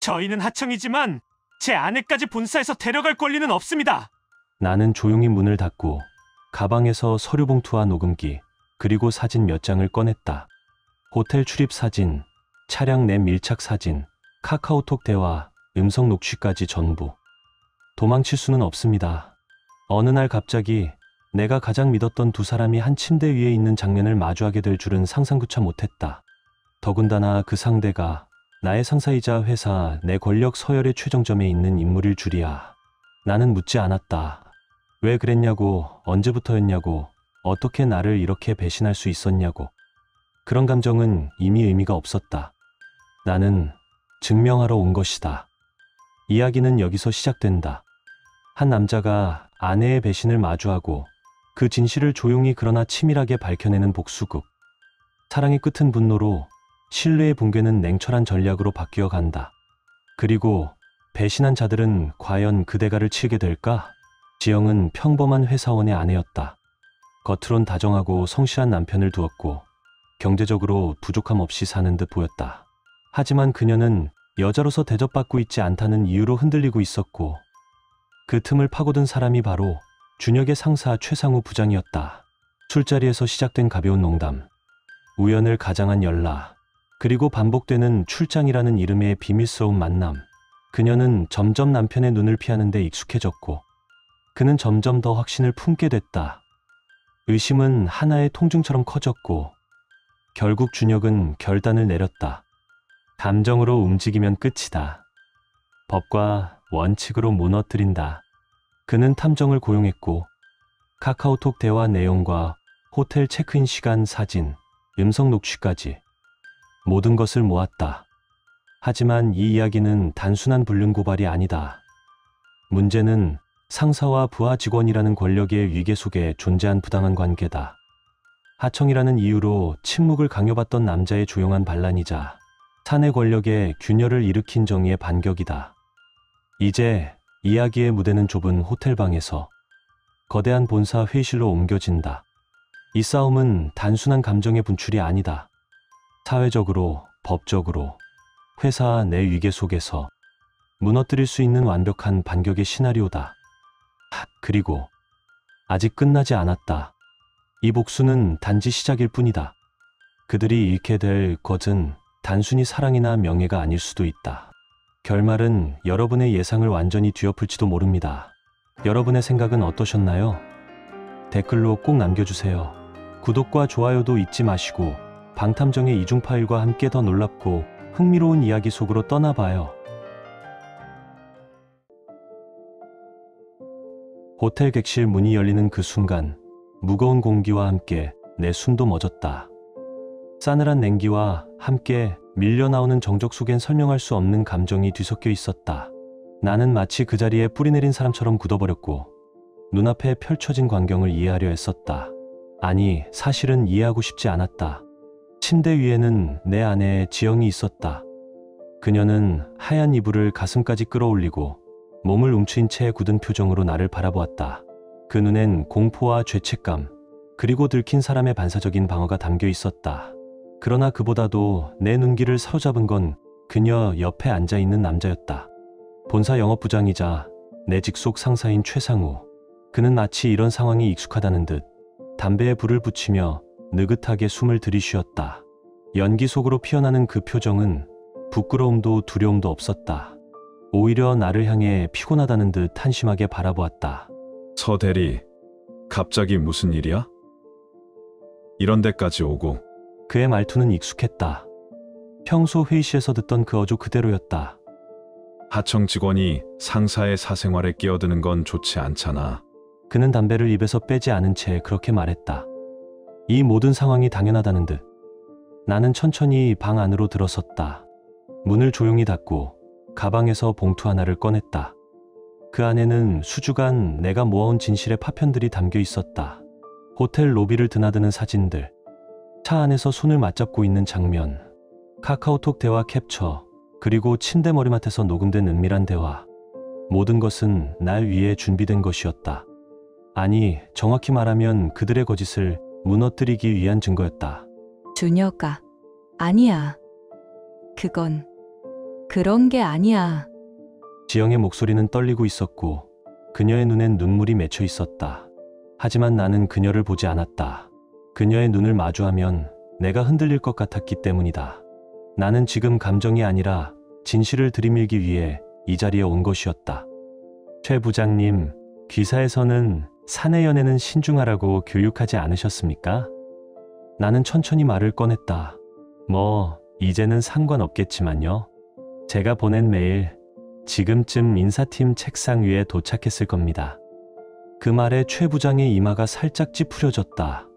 저희는 하청이지만 제 아내까지 본사에서 데려갈 권리는 없습니다. 나는 조용히 문을 닫고 가방에서 서류 봉투와 녹음기 그리고 사진 몇 장을 꺼냈다. 호텔 출입 사진, 차량 내 밀착 사진, 카카오톡 대화, 음성 녹취까지 전부. 도망칠 수는 없습니다. 어느 날 갑자기 내가 가장 믿었던 두 사람이 한 침대 위에 있는 장면을 마주하게 될 줄은 상상조차 못했다. 더군다나 그 상대가 나의 상사이자 회사 내 권력 서열의 최정점에 있는 인물일 줄이야. 나는 묻지 않았다. 왜 그랬냐고, 언제부터였냐고, 어떻게 나를 이렇게 배신할 수 있었냐고. 그런 감정은 이미 의미가 없었다. 나는 증명하러 온 것이다. 이야기는 여기서 시작된다. 한 남자가 아내의 배신을 마주하고 그 진실을 조용히 그러나 치밀하게 밝혀내는 복수극. 사랑의 끝은 분노로, 신뢰의 붕괴는 냉철한 전략으로 바뀌어 간다. 그리고 배신한 자들은 과연 그 대가를 치르게 될까? 지영은 평범한 회사원의 아내였다. 겉으론 다정하고 성실한 남편을 두었고 경제적으로 부족함 없이 사는 듯 보였다. 하지만 그녀는 여자로서 대접받고 있지 않다는 이유로 흔들리고 있었고 그 틈을 파고든 사람이 바로 준혁의 상사 최상우 부장이었다. 술자리에서 시작된 가벼운 농담, 우연을 가장한 연락, 그리고 반복되는 출장이라는 이름의 비밀스러운 만남. 그녀는 점점 남편의 눈을 피하는 데 익숙해졌고 그는 점점 더 확신을 품게 됐다. 의심은 하나의 통증처럼 커졌고 결국 준혁은 결단을 내렸다. 감정으로 움직이면 끝이다. 법과 원칙으로 무너뜨린다. 그는 탐정을 고용했고 카카오톡 대화 내용과 호텔 체크인 시간 사진, 음성 녹취까지 모든 것을 모았다. 하지만 이 이야기는 단순한 불륜 고발이 아니다. 문제는 상사와 부하 직원이라는 권력의 위계 속에 존재한 부당한 관계다. 하청이라는 이유로 침묵을 강요받던 남자의 조용한 반란이자 사내 권력의 균열을 일으킨 정의의 반격이다. 이제 이야기의 무대는 좁은 호텔방에서 거대한 본사 회의실로 옮겨진다. 이 싸움은 단순한 감정의 분출이 아니다. 사회적으로, 법적으로, 회사 내 위계 속에서 무너뜨릴 수 있는 완벽한 반격의 시나리오다. 그리고 아직 끝나지 않았다. 이 복수는 단지 시작일 뿐이다. 그들이 잃게 될 것은 단순히 사랑이나 명예가 아닐 수도 있다. 결말은 여러분의 예상을 완전히 뒤엎을지도 모릅니다. 여러분의 생각은 어떠셨나요? 댓글로 꼭 남겨주세요. 구독과 좋아요도 잊지 마시고 방탐정의 이중 파일과 함께 더 놀랍고 흥미로운 이야기 속으로 떠나봐요. 호텔 객실 문이 열리는 그 순간 무거운 공기와 함께 내 숨도 멎었다. 싸늘한 냉기와 함께 밀려나오는 정적 속엔 설명할 수 없는 감정이 뒤섞여 있었다. 나는 마치 그 자리에 뿌리내린 사람처럼 굳어버렸고 눈앞에 펼쳐진 광경을 이해하려 애썼다. 아니, 사실은 이해하고 싶지 않았다. 침대 위에는 내 아내 지영이 있었다. 그녀는 하얀 이불을 가슴까지 끌어올리고 몸을 움츠린 채 굳은 표정으로 나를 바라보았다. 그 눈엔 공포와 죄책감, 그리고 들킨 사람의 반사적인 방어가 담겨 있었다. 그러나 그보다도 내 눈길을 사로잡은 건 그녀 옆에 앉아있는 남자였다. 본사 영업부장이자 내 직속 상사인 최상우. 그는 마치 이런 상황이 익숙하다는 듯 담배에 불을 붙이며 느긋하게 숨을 들이쉬었다. 연기 속으로 피어나는 그 표정은 부끄러움도 두려움도 없었다. 오히려 나를 향해 피곤하다는 듯 한심하게 바라보았다. 서 대리, 갑자기 무슨 일이야? 이런 데까지 오고. 그의 말투는 익숙했다. 평소 회의실에서 듣던 그 어조 그대로였다. 하청 직원이 상사의 사생활에 끼어드는 건 좋지 않잖아. 그는 담배를 입에서 빼지 않은 채 그렇게 말했다. 이 모든 상황이 당연하다는 듯. 나는 천천히 방 안으로 들어섰다. 문을 조용히 닫고 가방에서 봉투 하나를 꺼냈다. 그 안에는 수주간 내가 모아온 진실의 파편들이 담겨 있었다. 호텔 로비를 드나드는 사진들, 차 안에서 손을 맞잡고 있는 장면, 카카오톡 대화 캡처, 그리고 침대 머리맡에서 녹음된 은밀한 대화. 모든 것은 날 위해 준비된 것이었다. 아니, 정확히 말하면 그들의 거짓을 무너뜨리기 위한 증거였다. 준혁아, 아니야. 그런 게 아니야. 지영의 목소리는 떨리고 있었고 그녀의 눈엔 눈물이 맺혀 있었다. 하지만 나는 그녀를 보지 않았다. 그녀의 눈을 마주하면 내가 흔들릴 것 같았기 때문이다. 나는 지금 감정이 아니라 진실을 들이밀기 위해 이 자리에 온 것이었다. 최 부장님, 귀사에서는 사내 연애는 신중하라고 교육하지 않으셨습니까? 나는 천천히 말을 꺼냈다. 뭐 이제는 상관없겠지만요. 제가 보낸 메일 지금쯤 인사팀 책상 위에 도착했을 겁니다. 그 말에 최 부장의 이마가 살짝 찌푸려졌다.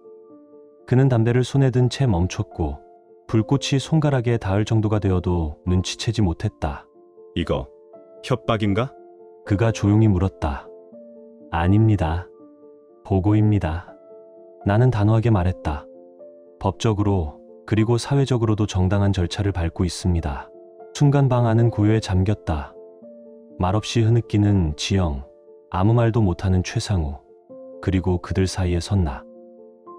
그는 담배를 손에 든 채 멈췄고 불꽃이 손가락에 닿을 정도가 되어도 눈치채지 못했다. 이거 협박인가? 그가 조용히 물었다. 아닙니다. 보고입니다. 나는 단호하게 말했다. 법적으로 그리고 사회적으로도 정당한 절차를 밟고 있습니다. 순간 방 안은 고요에 잠겼다. 말없이 흐느끼는 지영, 아무 말도 못하는 최상우, 그리고 그들 사이에 선 나.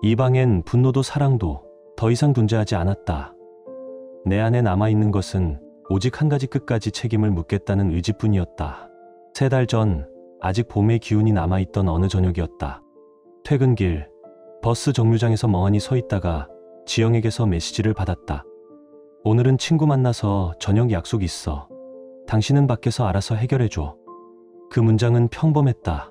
이 방엔 분노도 사랑도 더 이상 존재하지 않았다. 내 안에 남아있는 것은 오직 한 가지, 끝까지 책임을 묻겠다는 의지뿐이었다. 3달 전 아직 봄의 기운이 남아있던 어느 저녁이었다. 퇴근길 버스 정류장에서 멍하니 서 있다가 지영에게서 메시지를 받았다. 오늘은 친구 만나서 저녁 약속 있어. 당신은 밖에서 알아서 해결해줘. 그 문장은 평범했다.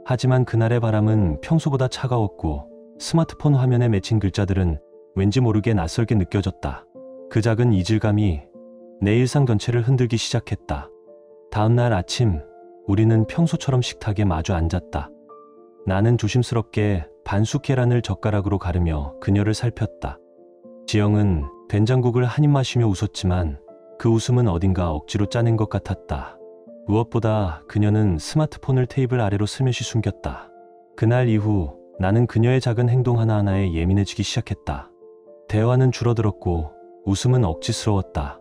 하지만 그날의 바람은 평소보다 차가웠고 스마트폰 화면에 맺힌 글자들은 왠지 모르게 낯설게 느껴졌다. 그 작은 이질감이 내 일상 전체를 흔들기 시작했다. 다음 날 아침 우리는 평소처럼 식탁에 마주 앉았다. 나는 조심스럽게 반숙 계란을 젓가락으로 가르며 그녀를 살폈다. 지영은 된장국을 한 입 마시며 웃었지만 그 웃음은 어딘가 억지로 짜낸 것 같았다. 무엇보다 그녀는 스마트폰을 테이블 아래로 스며시 숨겼다. 그날 이후 나는 그녀의 작은 행동 하나하나에 예민해지기 시작했다. 대화는 줄어들었고 웃음은 억지스러웠다.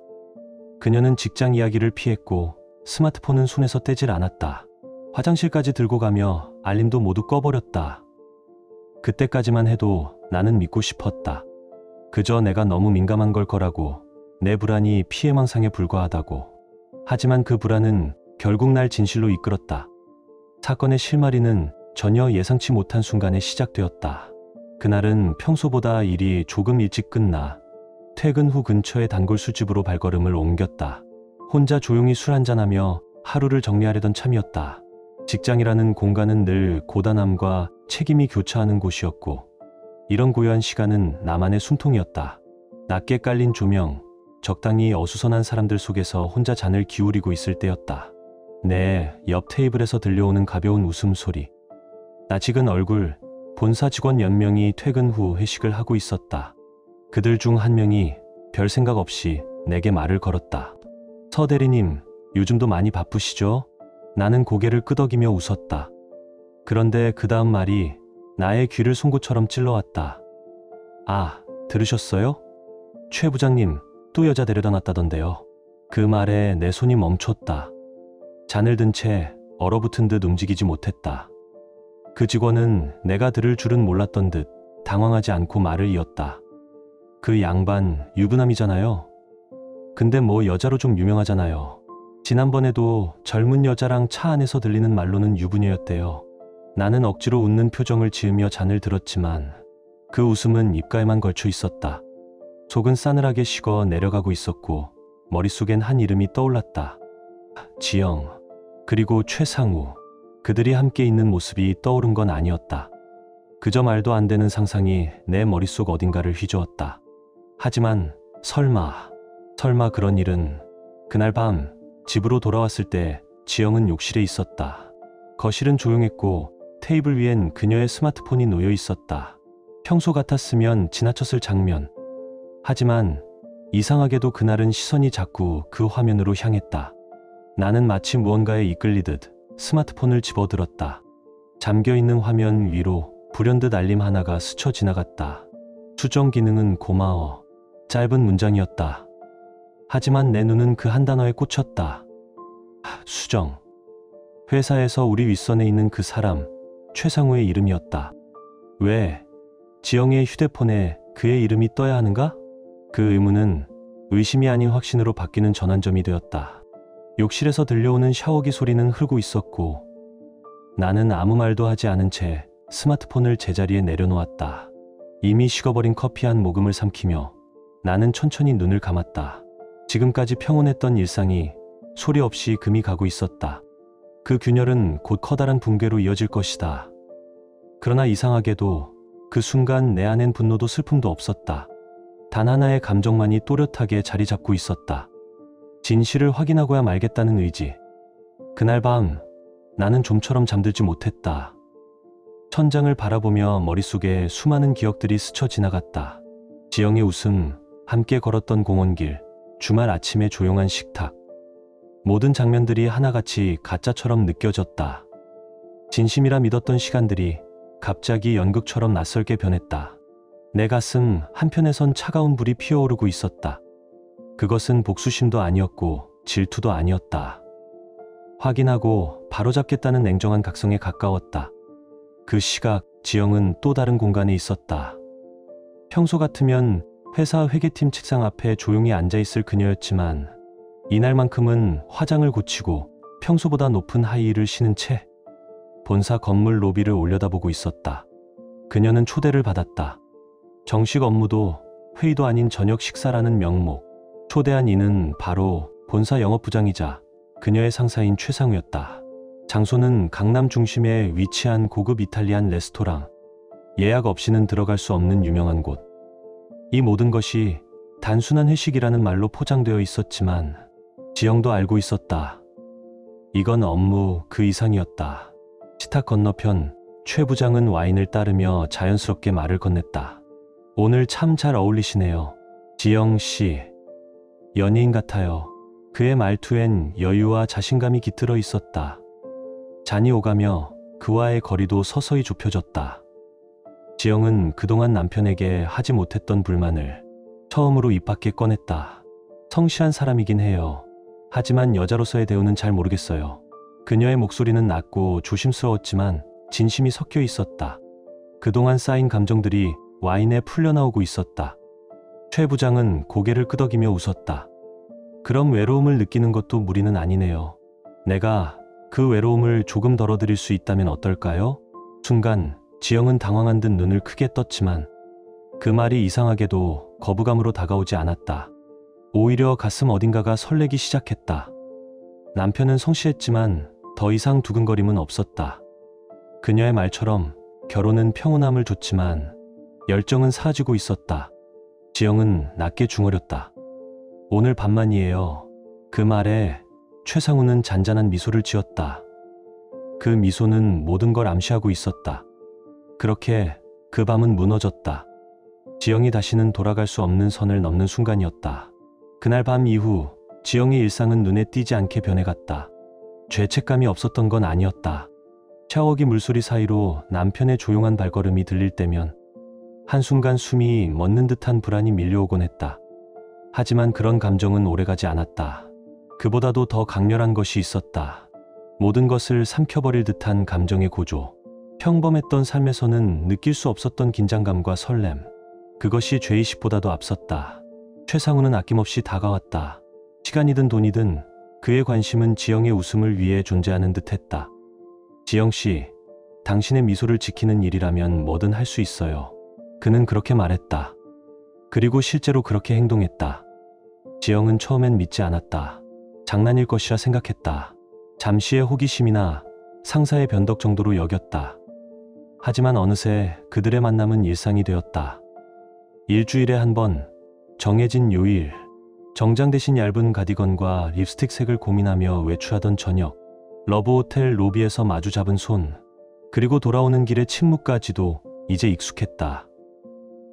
그녀는 직장 이야기를 피했고 스마트폰은 손에서 떼질 않았다. 화장실까지 들고 가며 알림도 모두 꺼버렸다. 그때까지만 해도 나는 믿고 싶었다. 그저 내가 너무 민감한 걸 거라고, 내 불안이 피해망상에 불과하다고. 하지만 그 불안은 결국 날 진실로 이끌었다. 사건의 실마리는 전혀 예상치 못한 순간에 시작되었다. 그날은 평소보다 일이 조금 일찍 끝나 퇴근 후 근처의 단골 술집으로 발걸음을 옮겼다. 혼자 조용히 술 한잔하며 하루를 정리하려던 참이었다. 직장이라는 공간은 늘 고단함과 책임이 교차하는 곳이었고 이런 고요한 시간은 나만의 숨통이었다. 낮게 깔린 조명, 적당히 어수선한 사람들 속에서 혼자 잔을 기울이고 있을 때였다. 내 옆 테이블에서 들려오는 가벼운 웃음소리. 낯익은 얼굴, 본사 직원 몇 명이 퇴근 후 회식을 하고 있었다. 그들 중 한 명이 별 생각 없이 내게 말을 걸었다. 서 대리님, 요즘도 많이 바쁘시죠? 나는 고개를 끄덕이며 웃었다. 그런데 그 다음 말이 나의 귀를 송곳처럼 찔러왔다. 아, 들으셨어요? 최 부장님, 또 여자 데려다 놨다던데요. 그 말에 내 손이 멈췄다. 잔을 든 채 얼어붙은 듯 움직이지 못했다. 그 직원은 내가 들을 줄은 몰랐던 듯 당황하지 않고 말을 이었다. 그 양반 유부남이잖아요. 근데 뭐 여자로 좀 유명하잖아요. 지난번에도 젊은 여자랑 차 안에서 들리는 말로는 유부녀였대요. 나는 억지로 웃는 표정을 지으며 잔을 들었지만 그 웃음은 입가에만 걸쳐 있었다. 속은 싸늘하게 식어 내려가고 있었고 머릿속엔 한 이름이 떠올랐다. 지영, 그리고 최상우. 그들이 함께 있는 모습이 떠오른 건 아니었다. 그저 말도 안 되는 상상이 내 머릿속 어딘가를 휘저었다. 하지만 설마 그런 일은. 그날 밤 집으로 돌아왔을 때 지영은 욕실에 있었다. 거실은 조용했고 테이블 위엔 그녀의 스마트폰이 놓여 있었다. 평소 같았으면 지나쳤을 장면. 하지만 이상하게도 그날은 시선이 자꾸 그 화면으로 향했다. 나는 마치 무언가에 이끌리듯 스마트폰을 집어들었다. 잠겨있는 화면 위로 불현듯 알림 하나가 스쳐 지나갔다. 수정 기능은 고마워. 짧은 문장이었다. 하지만 내 눈은 그 한 단어에 꽂혔다. 수정. 회사에서 우리 윗선에 있는 그 사람, 최상우의 이름이었다. 왜 지영의 휴대폰에 그의 이름이 떠야 하는가? 그 의문은 의심이 아닌 확신으로 바뀌는 전환점이 되었다. 욕실에서 들려오는 샤워기 소리는 흐르고 있었고 나는 아무 말도 하지 않은 채 스마트폰을 제자리에 내려놓았다. 이미 식어버린 커피 한 모금을 삼키며 나는 천천히 눈을 감았다. 지금까지 평온했던 일상이 소리 없이 금이 가고 있었다. 그 균열은 곧 커다란 붕괴로 이어질 것이다. 그러나 이상하게도 그 순간 내 안엔 분노도 슬픔도 없었다. 단 하나의 감정만이 또렷하게 자리 잡고 있었다. 진실을 확인하고야 말겠다는 의지. 그날 밤 나는 좀처럼 잠들지 못했다. 천장을 바라보며 머릿속에 수많은 기억들이 스쳐 지나갔다. 지영의 웃음, 함께 걸었던 공원길, 주말 아침의 조용한 식탁. 모든 장면들이 하나같이 가짜처럼 느껴졌다. 진심이라 믿었던 시간들이 갑자기 연극처럼 낯설게 변했다. 내 가슴 한편에선 차가운 불이 피어오르고 있었다. 그것은 복수심도 아니었고 질투도 아니었다. 확인하고 바로잡겠다는 냉정한 각성에 가까웠다. 그 시각 지영은 또 다른 공간에 있었다. 평소 같으면 회사 회계팀 책상 앞에 조용히 앉아있을 그녀였지만 이날만큼은 화장을 고치고 평소보다 높은 하이힐을 신은 채 본사 건물 로비를 올려다보고 있었다. 그녀는 초대를 받았다. 정식 업무도 회의도 아닌 저녁 식사라는 명목. 초대한 이는 바로 본사 영업부장이자 그녀의 상사인 최상우였다. 장소는 강남 중심에 위치한 고급 이탈리안 레스토랑. 예약 없이는 들어갈 수 없는 유명한 곳. 이 모든 것이 단순한 회식이라는 말로 포장되어 있었지만 지영도 알고 있었다. 이건 업무 그 이상이었다. 식탁 건너편 최 부장은 와인을 따르며 자연스럽게 말을 건넸다. 오늘 참 잘 어울리시네요. 지영 씨. 연예인 같아요. 그의 말투엔 여유와 자신감이 깃들어 있었다. 잔이 오가며 그와의 거리도 서서히 좁혀졌다. 지영은 그동안 남편에게 하지 못했던 불만을 처음으로 입 밖에 꺼냈다. 성실한 사람이긴 해요. 하지만 여자로서의 대우는 잘 모르겠어요. 그녀의 목소리는 낮고 조심스러웠지만 진심이 섞여 있었다. 그동안 쌓인 감정들이 와인에 풀려나오고 있었다. 최 부장은 고개를 끄덕이며 웃었다. 그럼 외로움을 느끼는 것도 무리는 아니네요. 내가 그 외로움을 조금 덜어드릴 수 있다면 어떨까요? 순간 지영은 당황한 듯 눈을 크게 떴지만 그 말이 이상하게도 거부감으로 다가오지 않았다. 오히려 가슴 어딘가가 설레기 시작했다. 남편은 성실했지만 더 이상 두근거림은 없었다. 그녀의 말처럼 결혼은 평온함을 줬지만 열정은 사라지고 있었다. 지영은 낮게 중얼였다. 오늘 밤만이에요. 그 말에 최상우는 잔잔한 미소를 지었다. 그 미소는 모든 걸 암시하고 있었다. 그렇게 그 밤은 무너졌다. 지영이 다시는 돌아갈 수 없는 선을 넘는 순간이었다. 그날 밤 이후 지영의 일상은 눈에 띄지 않게 변해갔다. 죄책감이 없었던 건 아니었다. 샤워기 물소리 사이로 남편의 조용한 발걸음이 들릴 때면 한순간 숨이 멎는 듯한 불안이 밀려오곤 했다. 하지만 그런 감정은 오래가지 않았다. 그보다도 더 강렬한 것이 있었다. 모든 것을 삼켜버릴 듯한 감정의 고조. 평범했던 삶에서는 느낄 수 없었던 긴장감과 설렘. 그것이 죄의식보다도 앞섰다. 최상우는 아낌없이 다가왔다. 시간이든 돈이든 그의 관심은 지영의 웃음을 위해 존재하는 듯했다. 지영씨, 당신의 미소를 지키는 일이라면 뭐든 할 수 있어요. 그는 그렇게 말했다. 그리고 실제로 그렇게 행동했다. 지영은 처음엔 믿지 않았다. 장난일 것이라 생각했다. 잠시의 호기심이나 상사의 변덕 정도로 여겼다. 하지만 어느새 그들의 만남은 일상이 되었다. 일주일에 한 번, 정해진 요일, 정장 대신 얇은 가디건과 립스틱 색을 고민하며 외출하던 저녁, 러브호텔 로비에서 마주 잡은 손, 그리고 돌아오는 길의 침묵까지도 이제 익숙했다.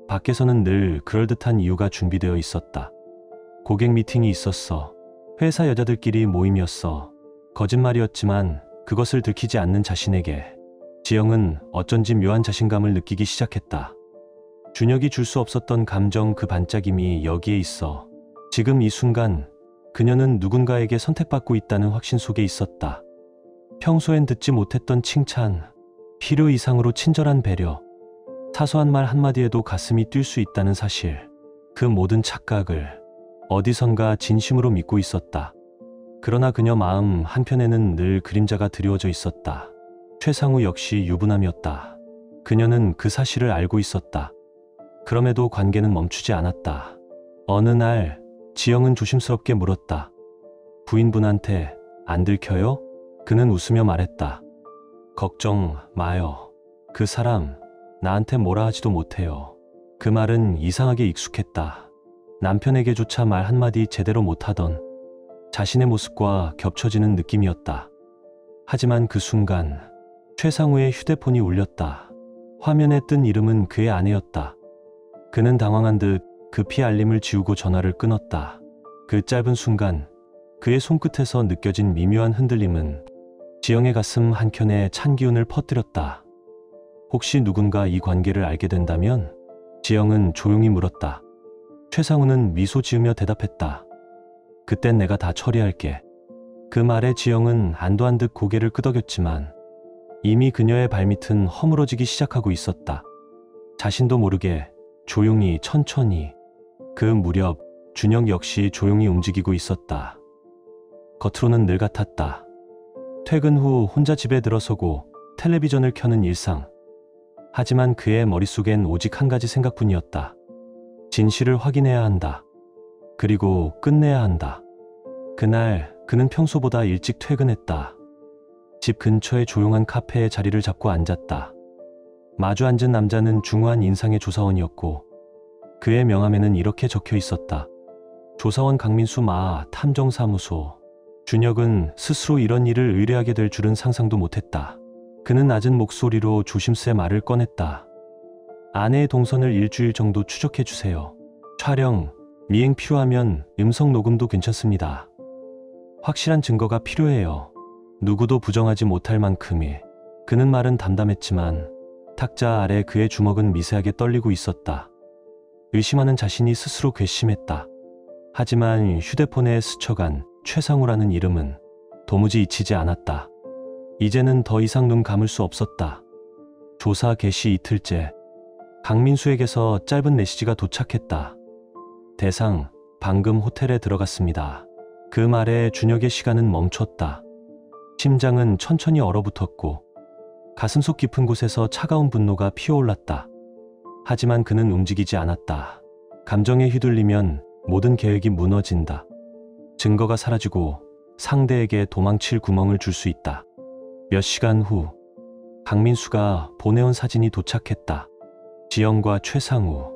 밖에서는 늘 그럴듯한 이유가 준비되어 있었다. 고객 미팅이 있었어. 회사 여자들끼리 모임이었어. 거짓말이었지만 그것을 들키지 않는 자신에게 지영은 어쩐지 묘한 자신감을 느끼기 시작했다. 준혁이 줄 수 없었던 감정 그 반짝임이 여기에 있어. 지금 이 순간 그녀는 누군가에게 선택받고 있다는 확신 속에 있었다. 평소엔 듣지 못했던 칭찬, 필요 이상으로 친절한 배려, 사소한 말 한마디에도 가슴이 뛸 수 있다는 사실. 그 모든 착각을 어디선가 진심으로 믿고 있었다. 그러나 그녀 마음 한편에는 늘 그림자가 드리워져 있었다. 최상우 역시 유부남이었다. 그녀는 그 사실을 알고 있었다. 그럼에도 관계는 멈추지 않았다. 어느 날 지영은 조심스럽게 물었다. 부인분한테 안 들켜요? 그는 웃으며 말했다. 걱정 마요. 그 사람 나한테 뭐라 하지도 못해요. 그 말은 이상하게 익숙했다. 남편에게조차 말 한마디 제대로 못하던 자신의 모습과 겹쳐지는 느낌이었다. 하지만 그 순간 최상우의 휴대폰이 울렸다. 화면에 뜬 이름은 그의 아내였다. 그는 당황한 듯 급히 알림을 지우고 전화를 끊었다. 그 짧은 순간 그의 손끝에서 느껴진 미묘한 흔들림은 지영의 가슴 한켠에 찬 기운을 퍼뜨렸다. 혹시 누군가 이 관계를 알게 된다면? 지영은 조용히 물었다. 최상우는 미소 지으며 대답했다. 그땐 내가 다 처리할게. 그 말에 지영은 안도한 듯 고개를 끄덕였지만 이미 그녀의 발밑은 허물어지기 시작하고 있었다. 자신도 모르게 조용히 천천히. 그 무렵 준혁 역시 조용히 움직이고 있었다. 겉으로는 늘 같았다. 퇴근 후 혼자 집에 들어서고 텔레비전을 켜는 일상. 하지만 그의 머릿속엔 오직 한 가지 생각뿐이었다. 진실을 확인해야 한다. 그리고 끝내야 한다. 그날 그는 평소보다 일찍 퇴근했다. 집 근처의 조용한 카페에 자리를 잡고 앉았다. 마주 앉은 남자는 중후한 인상의 조사원이었고 그의 명함에는 이렇게 적혀 있었다. 조사원 강민수 마 탐정사무소. 준혁은 스스로 이런 일을 의뢰하게 될 줄은 상상도 못했다. 그는 낮은 목소리로 조심스레 말을 꺼냈다. 아내의 동선을 일주일 정도 추적해 주세요. 촬영, 미행 필요하면 음성 녹음도 괜찮습니다. 확실한 증거가 필요해요. 누구도 부정하지 못할 만큼이. 그는 말은 담담했지만 탁자 아래 그의 주먹은 미세하게 떨리고 있었다. 의심하는 자신이 스스로 괘씸했다. 하지만 휴대폰에 스쳐간 최상우라는 이름은 도무지 잊히지 않았다. 이제는 더 이상 눈 감을 수 없었다. 조사 개시 이틀째, 강민수에게서 짧은 메시지가 도착했다. 대상, 방금 호텔에 들어갔습니다. 그 말에 준혁의 시간은 멈췄다. 심장은 천천히 얼어붙었고 가슴속 깊은 곳에서 차가운 분노가 피어올랐다. 하지만 그는 움직이지 않았다. 감정에 휘둘리면 모든 계획이 무너진다. 증거가 사라지고 상대에게 도망칠 구멍을 줄 수 있다. 몇 시간 후 강민수가 보내온 사진이 도착했다. 지영과 최상우,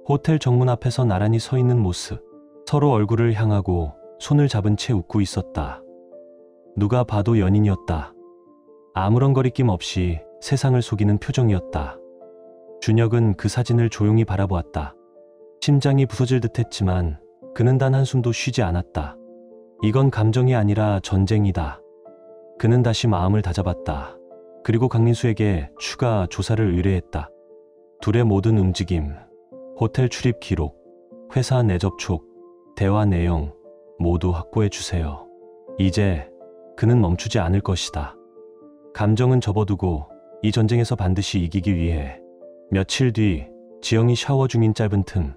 호텔 정문 앞에서 나란히 서 있는 모습. 서로 얼굴을 향하고 손을 잡은 채 웃고 있었다. 누가 봐도 연인이었다. 아무런 거리낌 없이 세상을 속이는 표정이었다. 준혁은 그 사진을 조용히 바라보았다. 심장이 부서질 듯했지만 그는 단 한숨도 쉬지 않았다. 이건 감정이 아니라 전쟁이다. 그는 다시 마음을 다잡았다. 그리고 강민수에게 추가 조사를 의뢰했다. 둘의 모든 움직임, 호텔 출입 기록, 회사 내 접촉, 대화 내용 모두 확보해 주세요. 이제 그는 멈추지 않을 것이다. 감정은 접어두고 이 전쟁에서 반드시 이기기 위해. 며칠 뒤 지영이 샤워 중인 짧은 틈,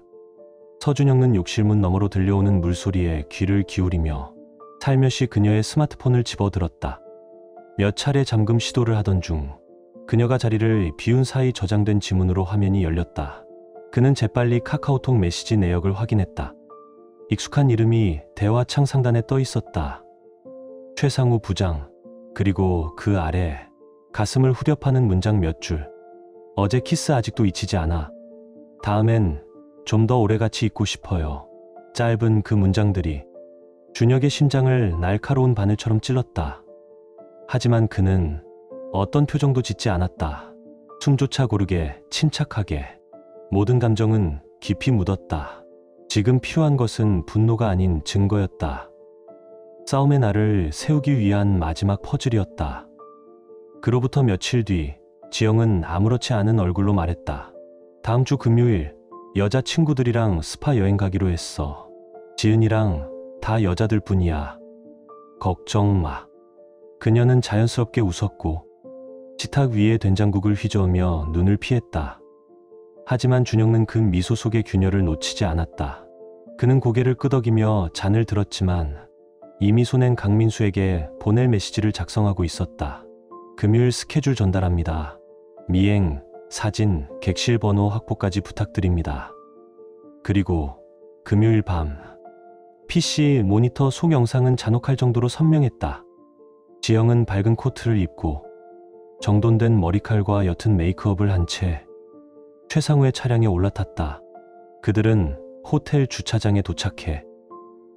서준영은 욕실문 너머로 들려오는 물소리에 귀를 기울이며 살며시 그녀의 스마트폰을 집어들었다. 몇 차례 잠금 시도를 하던 중 그녀가 자리를 비운 사이 저장된 지문으로 화면이 열렸다. 그는 재빨리 카카오톡 메시지 내역을 확인했다. 익숙한 이름이 대화창 상단에 떠 있었다. 최상우 부장, 그리고 그 아래 가슴을 후려파는 문장 몇 줄. 어제 키스 아직도 잊히지 않아. 다음엔 좀 더 오래같이 있고 싶어요. 짧은 그 문장들이 준혁의 심장을 날카로운 바늘처럼 찔렀다. 하지만 그는 어떤 표정도 짓지 않았다. 숨조차 고르게 침착하게. 모든 감정은 깊이 묻었다. 지금 필요한 것은 분노가 아닌 증거였다. 싸움의 날을 세우기 위한 마지막 퍼즐이었다. 그로부터 며칠 뒤 지영은 아무렇지 않은 얼굴로 말했다. 다음 주 금요일 여자친구들이랑 스파 여행 가기로 했어. 지은이랑 다 여자들 뿐이야. 걱정 마. 그녀는 자연스럽게 웃었고 식탁 위에 된장국을 휘저으며 눈을 피했다. 하지만 준혁은 그 미소 속의 균열을 놓치지 않았다. 그는 고개를 끄덕이며 잔을 들었지만 이미 손엔 강민수에게 보낼 메시지를 작성하고 있었다. 금요일 스케줄 전달합니다. 미행, 사진, 객실 번호 확보까지 부탁드립니다. 그리고 금요일 밤 PC 모니터 속 영상은 잔혹할 정도로 선명했다. 지영은 밝은 코트를 입고 정돈된 머리칼과 옅은 메이크업을 한 채 최상우의 차량에 올라탔다. 그들은 호텔 주차장에 도착해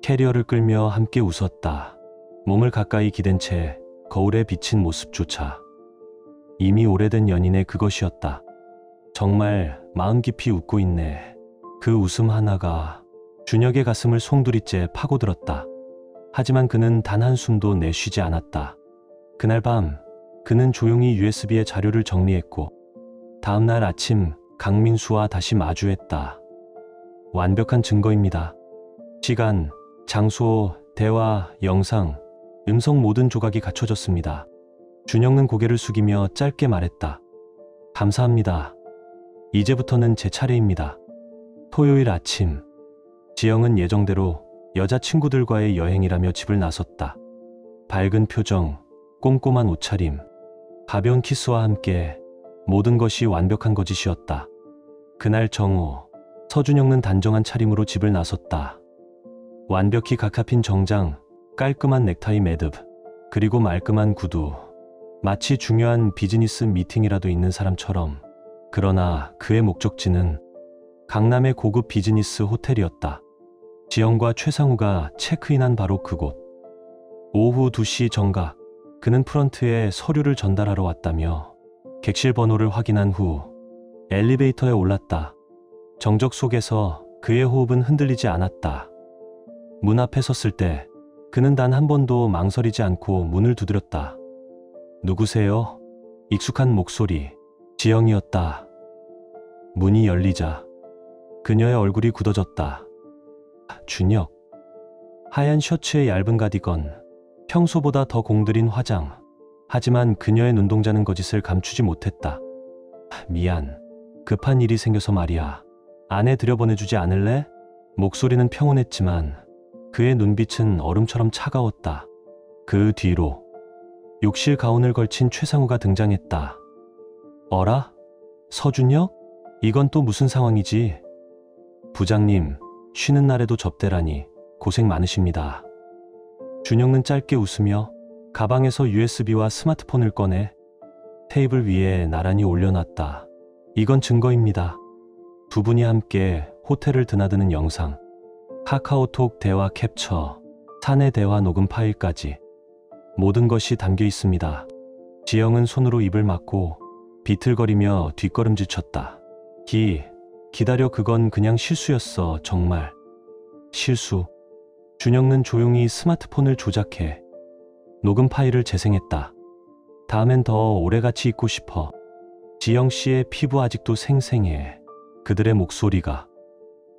캐리어를 끌며 함께 웃었다. 몸을 가까이 기댄 채 거울에 비친 모습조차 이미 오래된 연인의 그것이었다. 정말 마음 깊이 웃고 있네. 그 웃음 하나가 준혁의 가슴을 송두리째 파고들었다. 하지만 그는 단 한숨도 내쉬지 않았다. 그날 밤 그는 조용히 USB에 자료를 정리했고 다음 날 아침 강민수와 다시 마주했다. 완벽한 증거입니다. 시간, 장소, 대화, 영상, 음성 모든 조각이 갖춰졌습니다. 준혁은 고개를 숙이며 짧게 말했다. 감사합니다. 이제부터는 제 차례입니다. 토요일 아침 지영은 예정대로 여자친구들과의 여행이라며 집을 나섰다. 밝은 표정, 꼼꼼한 옷차림, 가벼운 키스와 함께 모든 것이 완벽한 거짓이었다. 그날 정오 서준혁은 단정한 차림으로 집을 나섰다. 완벽히 각합힌 정장, 깔끔한 넥타이 매듭, 그리고 말끔한 구두. 마치 중요한 비즈니스 미팅이라도 있는 사람처럼. 그러나 그의 목적지는 강남의 고급 비즈니스 호텔이었다. 지영과 최상우가 체크인한 바로 그곳. 오후 2시 정각, 그는 프런트에 서류를 전달하러 왔다며 객실 번호를 확인한 후 엘리베이터에 올랐다. 정적 속에서 그의 호흡은 흔들리지 않았다. 문 앞에 섰을 때 그는 단 한 번도 망설이지 않고 문을 두드렸다. 누구세요? 익숙한 목소리, 지영이었다. 문이 열리자 그녀의 얼굴이 굳어졌다. 준혁. 하얀 셔츠에 얇은 가디건, 평소보다 더 공들인 화장. 하지만 그녀의 눈동자는 거짓을 감추지 못했다. 미안. 급한 일이 생겨서 말이야. 안에 들여보내주지 않을래? 목소리는 평온했지만 그의 눈빛은 얼음처럼 차가웠다. 그 뒤로 욕실 가운을 걸친 최상우가 등장했다. 어라? 서준혁? 이건 또 무슨 상황이지? 부장님, 쉬는 날에도 접대라니 고생 많으십니다. 준혁은 짧게 웃으며 가방에서 USB와 스마트폰을 꺼내 테이블 위에 나란히 올려놨다. 이건 증거입니다. 두 분이 함께 호텔을 드나드는 영상, 카카오톡 대화 캡처, 사내 대화 녹음 파일까지 모든 것이 담겨 있습니다. 지영은 손으로 입을 막고 비틀거리며 뒷걸음질 쳤다. 기다려. 그건 그냥 실수였어. 정말. 실수. 준혁은 조용히 스마트폰을 조작해 녹음 파일을 재생했다. 다음엔 더 오래같이 있고 싶어. 지영 씨의 피부 아직도 생생해. 그들의 목소리가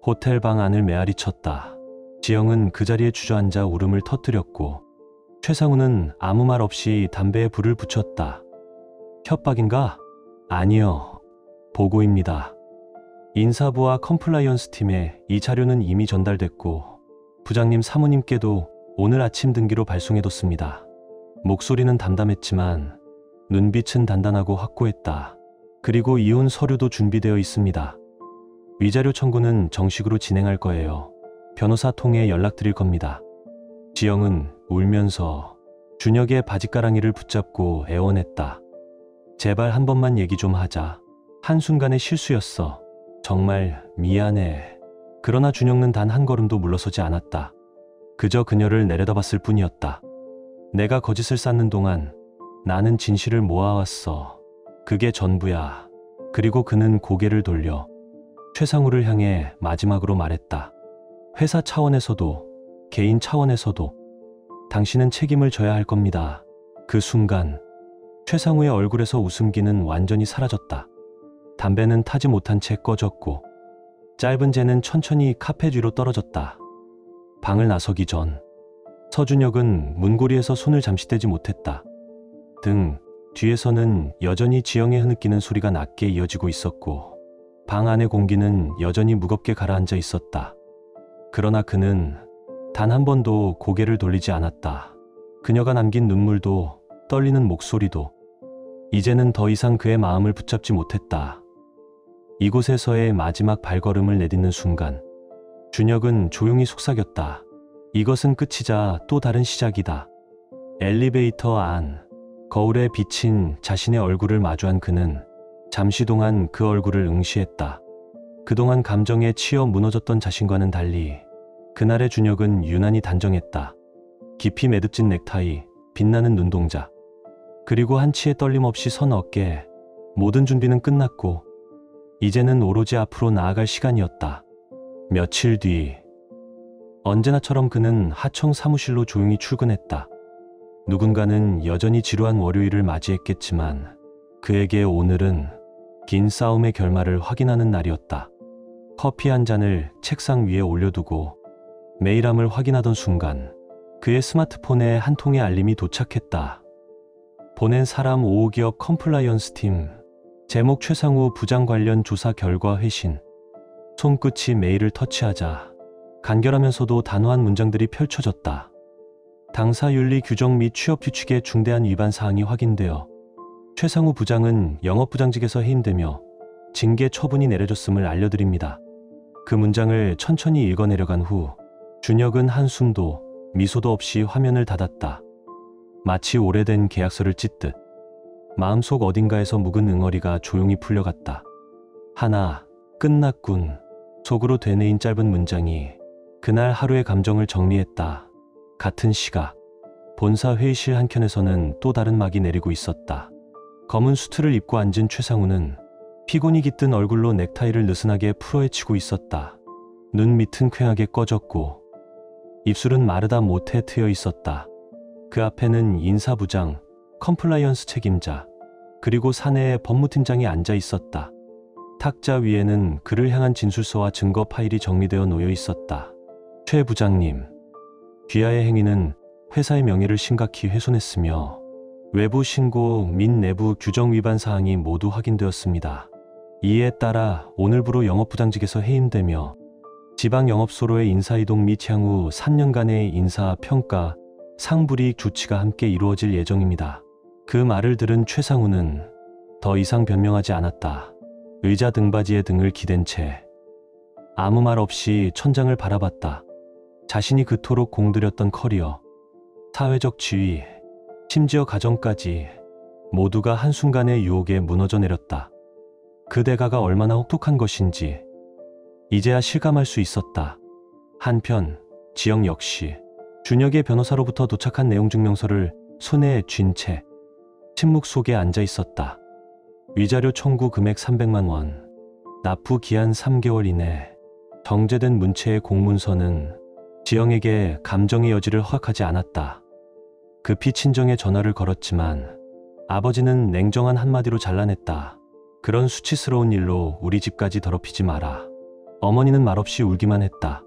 호텔 방 안을 메아리 쳤다. 지영은 그 자리에 주저앉아 울음을 터뜨렸고 최상우는 아무 말 없이 담배에 불을 붙였다. 협박인가? 아니요. 보고입니다. 인사부와 컴플라이언스 팀에 이 자료는 이미 전달됐고 부장님 사모님께도 오늘 아침 등기로 발송해뒀습니다. 목소리는 담담했지만 눈빛은 단단하고 확고했다. 그리고 이혼 서류도 준비되어 있습니다. 위자료 청구는 정식으로 진행할 거예요. 변호사 통해 연락드릴 겁니다. 지영은 울면서 준혁의 바지가랑이를 붙잡고 애원했다. 제발 한 번만 얘기 좀 하자. 한순간의 실수였어. 정말 미안해. 그러나 준혁은 단 한 걸음도 물러서지 않았다. 그저 그녀를 내려다봤을 뿐이었다. 내가 거짓을 쌓는 동안 나는 진실을 모아왔어. 그게 전부야. 그리고 그는 고개를 돌려 최상우를 향해 마지막으로 말했다. 회사 차원에서도 개인 차원에서도 당신은 책임을 져야 할 겁니다. 그 순간 최상우의 얼굴에서 웃음기는 완전히 사라졌다. 담배는 타지 못한 채 꺼졌고 짧은 재는 천천히 카페 뒤로 떨어졌다. 방을 나서기 전 서준혁은 문고리에서 손을 잠시 떼지 못했다. 등 뒤에서는 여전히 지영의 흐느끼는 소리가 낮게 이어지고 있었고 방 안의 공기는 여전히 무겁게 가라앉아 있었다. 그러나 그는 단 한 번도 고개를 돌리지 않았다. 그녀가 남긴 눈물도 떨리는 목소리도 이제는 더 이상 그의 마음을 붙잡지 못했다. 이곳에서의 마지막 발걸음을 내딛는 순간 준혁은 조용히 속삭였다. 이것은 끝이자 또 다른 시작이다. 엘리베이터 안 거울에 비친 자신의 얼굴을 마주한 그는 잠시 동안 그 얼굴을 응시했다. 그동안 감정에 치여 무너졌던 자신과는 달리 그날의 준혁은 유난히 단정했다. 깊이 매듭진 넥타이, 빛나는 눈동자, 그리고 한치의 떨림 없이 선 어깨. 모든 준비는 끝났고 이제는 오로지 앞으로 나아갈 시간이었다. 며칠 뒤 언제나처럼 그는 하청 사무실로 조용히 출근했다. 누군가는 여전히 지루한 월요일을 맞이했겠지만 그에게 오늘은 긴 싸움의 결말을 확인하는 날이었다. 커피 한 잔을 책상 위에 올려두고 메일함을 확인하던 순간 그의 스마트폰에 한 통의 알림이 도착했다. 보낸 사람 5기업 컴플라이언스 팀, 제목 최상우 부장 관련 조사 결과 회신. 손끝이 메일을 터치하자 간결하면서도 단호한 문장들이 펼쳐졌다. 당사윤리 규정 및 취업 규칙의 중대한 위반 사항이 확인되어 최상우 부장은 영업부장직에서 해임되며 징계 처분이 내려졌음을 알려드립니다. 그 문장을 천천히 읽어내려간 후 준혁은 한숨도 미소도 없이 화면을 닫았다. 마치 오래된 계약서를 찢듯 마음속 어딘가에서 묵은 응어리가 조용히 풀려갔다. 하나, 끝났군. 속으로 되뇌인 짧은 문장이 그날 하루의 감정을 정리했다. 같은 시각 본사 회의실 한켠에서는 또 다른 막이 내리고 있었다. 검은 수트를 입고 앉은 최상우는 피곤이 깃든 얼굴로 넥타이를 느슨하게 풀어헤치고 있었다. 눈 밑은 퀭하게 꺼졌고 입술은 마르다 못해 트여 있었다. 그 앞에는 인사부장, 컴플라이언스 책임자, 그리고 사내의 법무팀장이 앉아 있었다. 탁자 위에는 그를 향한 진술서와 증거 파일이 정리되어 놓여 있었다. 최 부장님, 귀하의 행위는 회사의 명예를 심각히 훼손했으며 외부 신고 및 내부 규정 위반 사항이 모두 확인되었습니다. 이에 따라 오늘부로 영업부장직에서 해임되며 지방 영업소로의 인사이동 및 향후 3년간의 인사평가, 상불이익 조치가 함께 이루어질 예정입니다. 그 말을 들은 최상우는 더 이상 변명하지 않았다. 의자 등받이에 등을 기댄 채 아무 말 없이 천장을 바라봤다. 자신이 그토록 공들였던 커리어, 사회적 지위, 심지어 가정까지 모두가 한순간의 유혹에 무너져 내렸다. 그 대가가 얼마나 혹독한 것인지 이제야 실감할 수 있었다. 한편 지영 역시 준혁의 변호사로부터 도착한 내용 증명서를 손에 쥔 채 침묵 속에 앉아 있었다. 위자료 청구 금액 300만 원, 납부 기한 3개월 이내. 정제된 문체의 공문서는 지영에게 감정의 여지를 허락하지 않았다. 급히 친정에 전화를 걸었지만 아버지는 냉정한 한마디로 잘라냈다. 그런 수치스러운 일로 우리 집까지 더럽히지 마라. 어머니는 말없이 울기만 했다.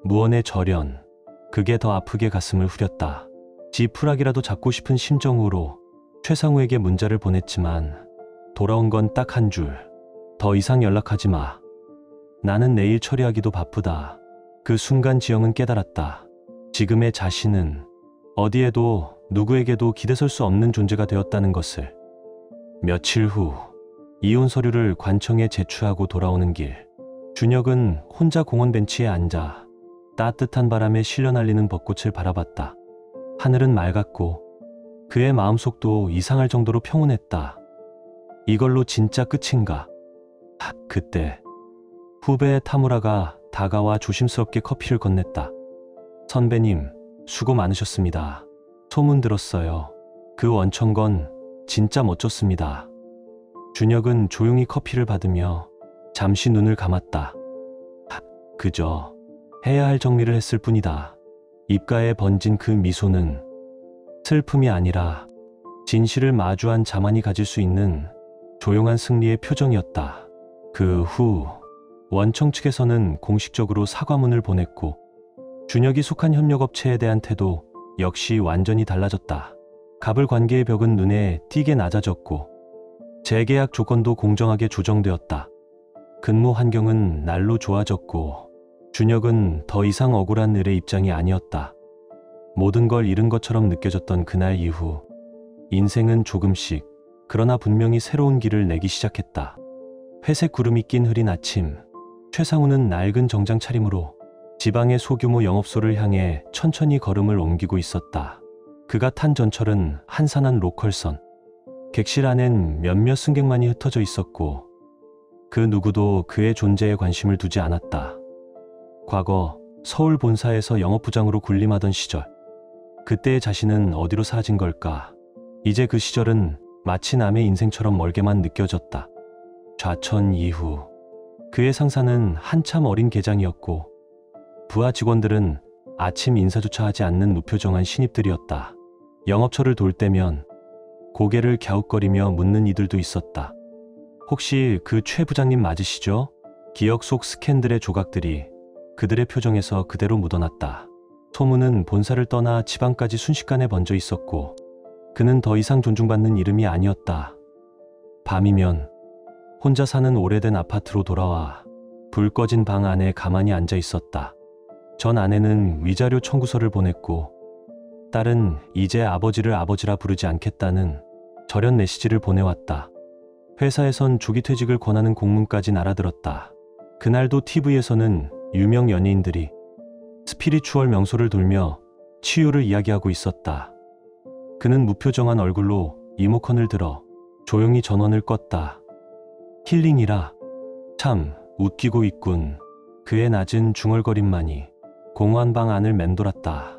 무언의 절연, 그게 더 아프게 가슴을 후렸다. 지푸라기라도 잡고 싶은 심정으로 최상우에게 문자를 보냈지만 돌아온 건 딱 한 줄. 더 이상 연락하지 마. 나는 내일 처리하기도 바쁘다. 그 순간 지영은 깨달았다. 지금의 자신은 어디에도 누구에게도 기대설 수 없는 존재가 되었다는 것을. 며칠 후 이혼 서류를 관청에 제출하고 돌아오는 길, 준혁은 혼자 공원 벤치에 앉아 따뜻한 바람에 실려 날리는 벚꽃을 바라봤다. 하늘은 맑았고 그의 마음속도 이상할 정도로 평온했다. 이걸로 진짜 끝인가? 그때 후배 타무라가 다가와 조심스럽게 커피를 건넸다. 선배님, 수고 많으셨습니다. 소문 들었어요. 그 원청건 진짜 멋졌습니다. 준혁은 조용히 커피를 받으며 잠시 눈을 감았다. 그저 해야 할 정리를 했을 뿐이다. 입가에 번진 그 미소는 슬픔이 아니라 진실을 마주한 자만이 가질 수 있는 조용한 승리의 표정이었다. 그 후 원청 측에서는 공식적으로 사과문을 보냈고 준혁이 속한 협력업체에 대한 태도 역시 완전히 달라졌다. 갑을 관계의 벽은 눈에 띄게 낮아졌고 재계약 조건도 공정하게 조정되었다. 근무 환경은 날로 좋아졌고 준혁은 더 이상 억울한 을의 입장이 아니었다. 모든 걸 잃은 것처럼 느껴졌던 그날 이후 인생은 조금씩, 그러나 분명히 새로운 길을 내기 시작했다. 회색 구름이 낀 흐린 아침, 최상우는 낡은 정장 차림으로 지방의 소규모 영업소를 향해 천천히 걸음을 옮기고 있었다. 그가 탄 전철은 한산한 로컬선. 객실 안엔 몇몇 승객만이 흩어져 있었고 그 누구도 그의 존재에 관심을 두지 않았다. 과거 서울 본사에서 영업부장으로 군림하던 시절, 그때의 자신은 어디로 사라진 걸까? 이제 그 시절은 마치 남의 인생처럼 멀게만 느껴졌다. 좌천 이후 그의 상사는 한참 어린 계장이었고 부하 직원들은 아침 인사조차 하지 않는 무표정한 신입들이었다. 영업처를 돌 때면 고개를 갸웃거리며 묻는 이들도 있었다. 혹시 그 최 부장님 맞으시죠? 기억 속 스캔들의 조각들이 그들의 표정에서 그대로 묻어났다. 소문은 본사를 떠나 지방까지 순식간에 번져 있었고 그는 더 이상 존중받는 이름이 아니었다. 밤이면 혼자 사는 오래된 아파트로 돌아와 불 꺼진 방 안에 가만히 앉아 있었다. 전 아내는 위자료 청구서를 보냈고 딸은 이제 아버지를 아버지라 부르지 않겠다는 절연 메시지를 보내왔다. 회사에선 조기 퇴직을 권하는 공문까지 날아들었다. 그날도 TV에서는 유명 연예인들이 스피리추얼 명소를 돌며 치유를 이야기하고 있었다. 그는 무표정한 얼굴로 리모컨을 들어 조용히 전원을 껐다. 힐링이라. 참 웃기고 있군. 그의 낮은 중얼거림만이 공허한 방 안을 맴돌았다.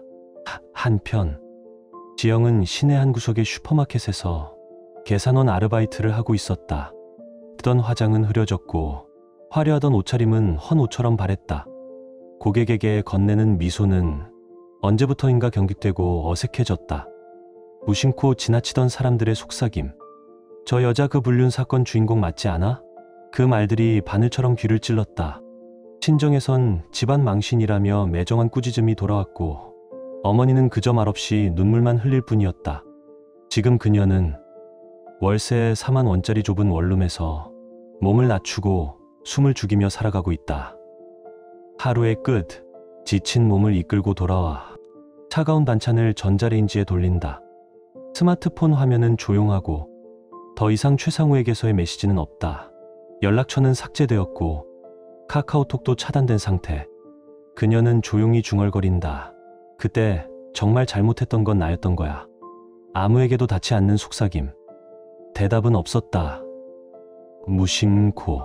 한편 지영은 시내 한 구석의 슈퍼마켓에서 계산원 아르바이트를 하고 있었다. 쓰던 화장은 흐려졌고 화려하던 옷차림은 헌 옷처럼 바랬다. 고객에게 건네는 미소는 언제부터인가 경직되고 어색해졌다. 무심코 지나치던 사람들의 속삭임. 저 여자 그 불륜 사건 주인공 맞지 않아? 그 말들이 바늘처럼 귀를 찔렀다. 친정에선 집안 망신이라며 매정한 꾸짖음이 돌아왔고 어머니는 그저 말없이 눈물만 흘릴 뿐이었다. 지금 그녀는 월세 4만 원짜리 좁은 원룸에서 몸을 낮추고 숨을 죽이며 살아가고 있다. 하루의 끝, 지친 몸을 이끌고 돌아와 차가운 반찬을 전자레인지에 돌린다. 스마트폰 화면은 조용하고 더 이상 최상우에게서의 메시지는 없다. 연락처는 삭제되었고 카카오톡도 차단된 상태. 그녀는 조용히 중얼거린다. 그때 정말 잘못했던 건 나였던 거야. 아무에게도 닿지 않는 속삭임. 대답은 없었다. 무심코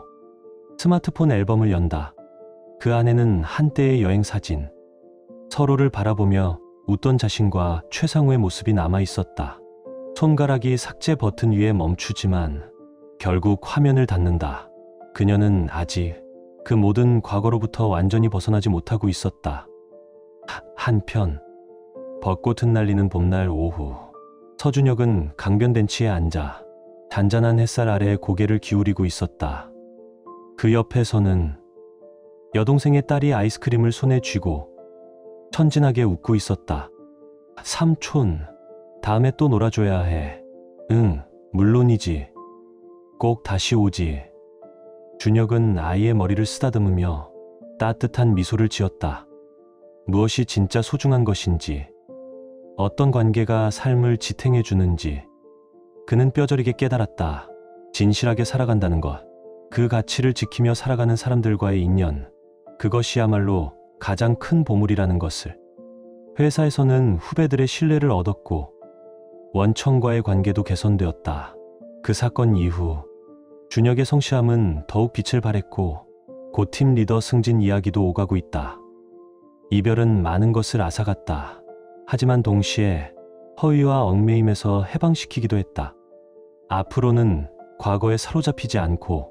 스마트폰 앨범을 연다. 그 안에는 한때의 여행 사진. 서로를 바라보며 웃던 자신과 최상우의 모습이 남아 있었다. 손가락이 삭제 버튼 위에 멈추지만 결국 화면을 닫는다. 그녀는 아직 그 모든 과거로부터 완전히 벗어나지 못하고 있었다. 한편 벚꽃 흩날리는 봄날 오후, 서준혁은 강변 벤치에 앉아 잔잔한 햇살 아래에 고개를 기울이고 있었다. 그 옆에서는 여동생의 딸이 아이스크림을 손에 쥐고 천진하게 웃고 있었다. 삼촌, 다음에 또 놀아줘야 해. 응, 물론이지. 꼭 다시 오지. 준혁은 아이의 머리를 쓰다듬으며 따뜻한 미소를 지었다. 무엇이 진짜 소중한 것인지, 어떤 관계가 삶을 지탱해 주는지 그는 뼈저리게 깨달았다. 진실하게 살아간다는 것, 그 가치를 지키며 살아가는 사람들과의 인연, 그것이야말로 가장 큰 보물이라는 것을. 회사에서는 후배들의 신뢰를 얻었고 원청과의 관계도 개선되었다. 그 사건 이후 준혁의 성실함은 더욱 빛을 발했고 고 팀 리더 승진 이야기도 오가고 있다. 이별은 많은 것을 앗아갔다. 하지만 동시에 허위와 얽매임에서 해방시키기도 했다. 앞으로는 과거에 사로잡히지 않고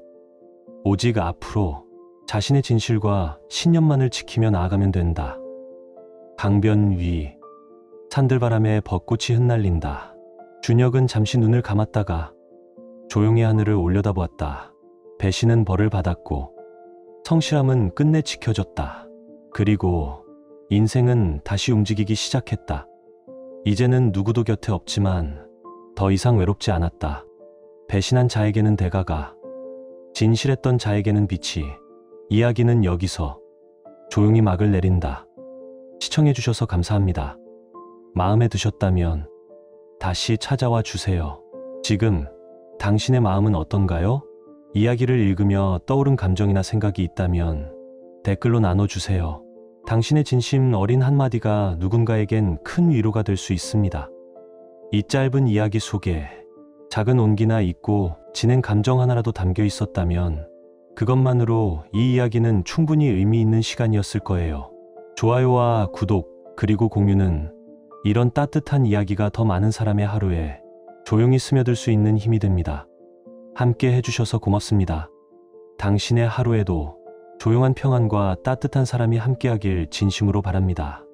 오직 앞으로 자신의 진실과 신념만을 지키며 나아가면 된다. 강변 위, 산들바람에 벚꽃이 흩날린다. 준혁은 잠시 눈을 감았다가 조용히 하늘을 올려다보았다. 배신은 벌을 받았고 성실함은 끝내 지켜졌다. 그리고 인생은 다시 움직이기 시작했다. 이제는 누구도 곁에 없지만 더 이상 외롭지 않았다. 배신한 자에게는 대가가, 진실했던 자에게는 빛이. 이야기는 여기서 조용히 막을 내린다. 시청해주셔서 감사합니다. 마음에 드셨다면 다시 찾아와 주세요. 지금 당신의 마음은 어떤가요? 이야기를 읽으며 떠오른 감정이나 생각이 있다면 댓글로 나눠주세요. 당신의 진심 어린 한마디가 누군가에겐 큰 위로가 될 수 있습니다. 이 짧은 이야기 속에 작은 온기나 잊고 지낸 감정 하나라도 담겨 있었다면 그것만으로 이 이야기는 충분히 의미 있는 시간이었을 거예요. 좋아요와 구독 그리고 공유는 이런 따뜻한 이야기가 더 많은 사람의 하루에 조용히 스며들 수 있는 힘이 됩니다. 함께 해주셔서 고맙습니다. 당신의 하루에도 조용한 평안과 따뜻한 사람이 함께하길 진심으로 바랍니다.